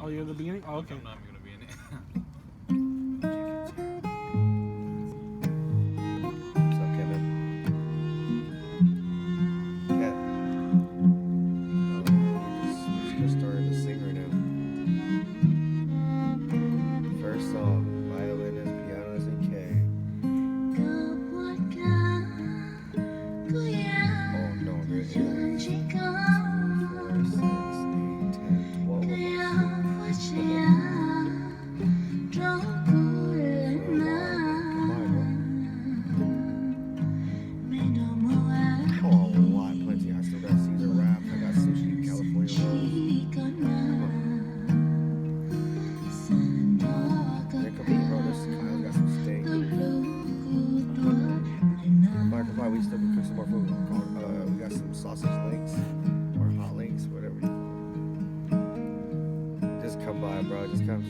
Oh, you're at the beginning? Oh, okay. I'm not gonna be in it. What's up, Kevin? Yeah. We're just gonna start to sing right now. First song, violinist, pianist, and K. Oh no, there is 4, 6, 8, 10, 12 of us. Oh, a lot, plenty. I still got Caesar wraps. I got sushi, California rolls. Yeah, come eat, bro. This Kyle's got some steak. Come by, we still can cook some more food. We got some sausage links or hot links, whatever you call it. Just come by, bro. Just come.